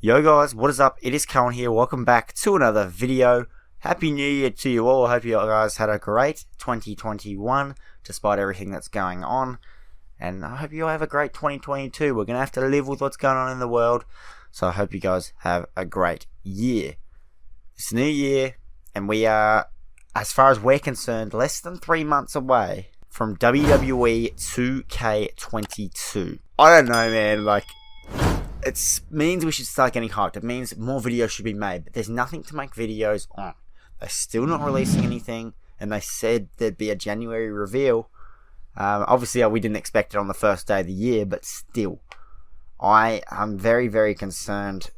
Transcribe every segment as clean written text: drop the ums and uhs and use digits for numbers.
Yo guys, what is up? It is Cohen here. Welcome back to another video. Happy New Year to you all. I hope you guys had a great 2021 despite everything that's going on. And I hope you all have a great 2022. We're going to have to live with what's going on in the world. So I hope you guys have a great year. It's New Year and we are, as far as we're concerned, less than 3 months away from Wwe 2K22. I don't know, man, it means we should start getting hyped. It means more videos should be made, but there's nothing to make videos on. They're still not releasing anything, and they said there'd be a January reveal. Obviously, we didn't expect it on the first day of the year, but still. I am very, very concerned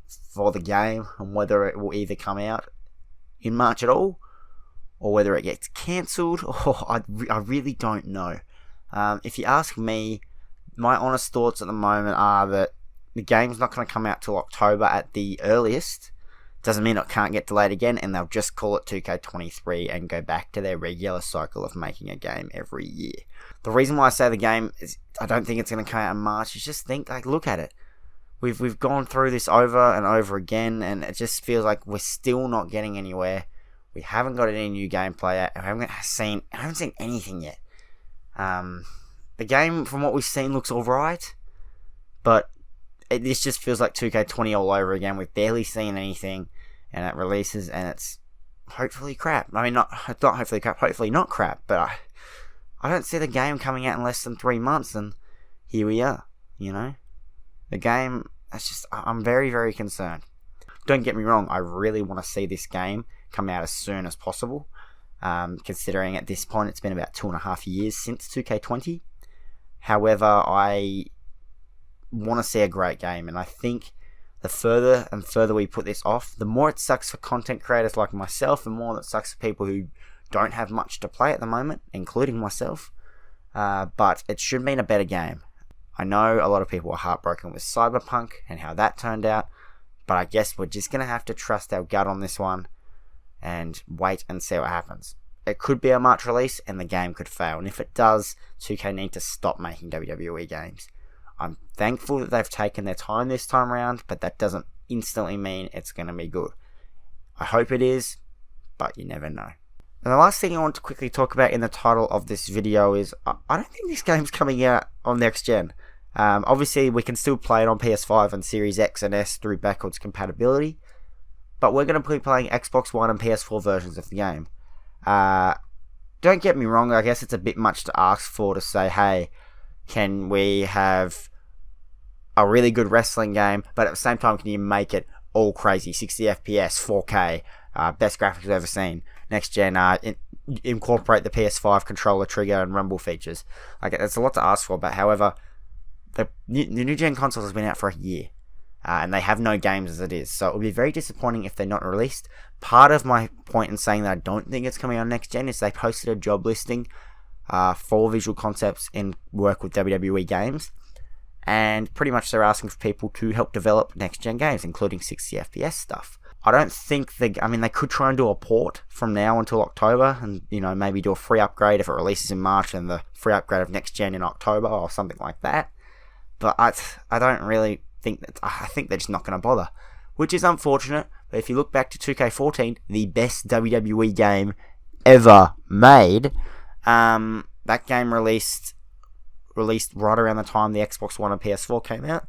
for the game and whether it will either come out in March at all, or whether it gets cancelled. I really don't know. If you ask me, my honest thoughts at the moment are that the game's not going to come out till October at the earliest. Doesn't mean it can't get delayed again, and they'll just call it 2K23 and go back to their regular cycle of making a game every year. The reason why I say the game is, I don't think it's going to come out in March, is just look at it. We've gone through this over and over again, and it just feels like we're still not getting anywhere. We haven't got any new gameplay yet. I haven't seen anything yet. The game, from what we've seen, looks alright, but this just feels like 2K20 all over again. We've barely seen anything, and it releases, and it's hopefully crap. I mean, not hopefully crap, hopefully not crap, but I don't see the game coming out in less than 3 months, and here we are, you know? The game, I'm very, very concerned. Don't get me wrong, I really want to see this game come out as soon as possible, considering at this point it's been about 2.5 years since 2K20. However, I want to see a great game, and I think the further and further we put this off, the more it sucks for content creators like myself, and more it sucks for people who don't have much to play at the moment, including myself. But it should mean a better game. I know a lot of people are heartbroken with Cyberpunk and how that turned out, but I guess we're just going to have to trust our gut on this one and wait and see what happens. It could be a March release and the game could fail, and if it does, 2K need to stop making WWE games. I'm thankful that they've taken their time this time around, but that doesn't instantly mean it's going to be good. I hope it is, but you never know. And the last thing I want to quickly talk about in the title of this video is, I don't think this game's coming out on next gen. Obviously, we can still play it on PS5 and Series X and S through backwards compatibility, but we're going to be playing Xbox One and PS4 versions of the game. Don't get me wrong, I guess it's a bit much to ask for to say, hey, can we have a really good wrestling game, but at the same time, can you make it all crazy, 60 FPS, 4K, best graphics I've ever seen, next gen, incorporate the PS5 controller trigger and rumble features? It's a lot to ask for, but however, the new gen console has been out for a year, and they have no games as it is, so it would be very disappointing if they're not released. Part of my point in saying that I don't think it's coming on next gen is they posted a job listing for Visual Concepts in work with WWE games, and pretty much they're asking for people to help develop next gen games, including 60 FPS stuff. I don't think they could try and do a port from now until October, and maybe do a free upgrade if it releases in March, and the free upgrade of next gen in October or something like that. But I don't really think that. I think they're just not going to bother, which is unfortunate. But if you look back to 2K14, the best WWE game ever made, that game released right around the time the Xbox One and PS4 came out,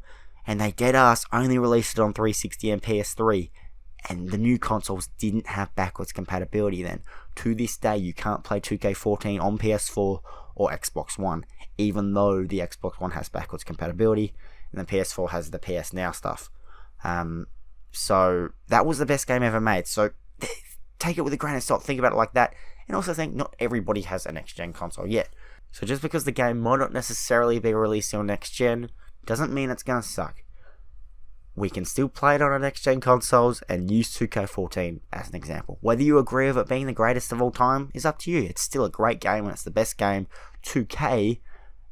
and they deadass only released it on 360 and PS3, and the new consoles didn't have backwards compatibility then. To this day, you can't play 2K14 on PS4 or Xbox One, even though the Xbox One has backwards compatibility, and the PS4 has the PS Now stuff. So that was the best game ever made, so take it with a grain of salt, think about it like that, and also think not everybody has a next gen console yet. So just because the game might not necessarily be released on next gen, doesn't mean it's going to suck. We can still play it on our next gen consoles and use 2K14 as an example. Whether you agree with it being the greatest of all time is up to you. It's still a great game and it's the best game. 2K,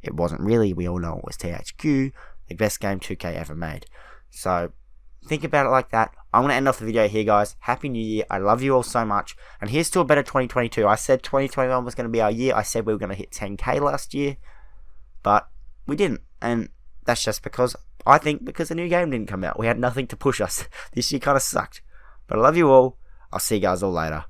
it wasn't really, we all know it was THQ, the best game 2K ever made. So think about it like that. I'm going to end off the video here, guys. Happy New Year. I love you all so much. And here's to a better 2022. I said 2021 was going to be our year. I said we were going to hit 10K last year, but we didn't. And that's just because I think because the new game didn't come out. We had nothing to push us. This year kind of sucked. But I love you all. I'll see you guys all later.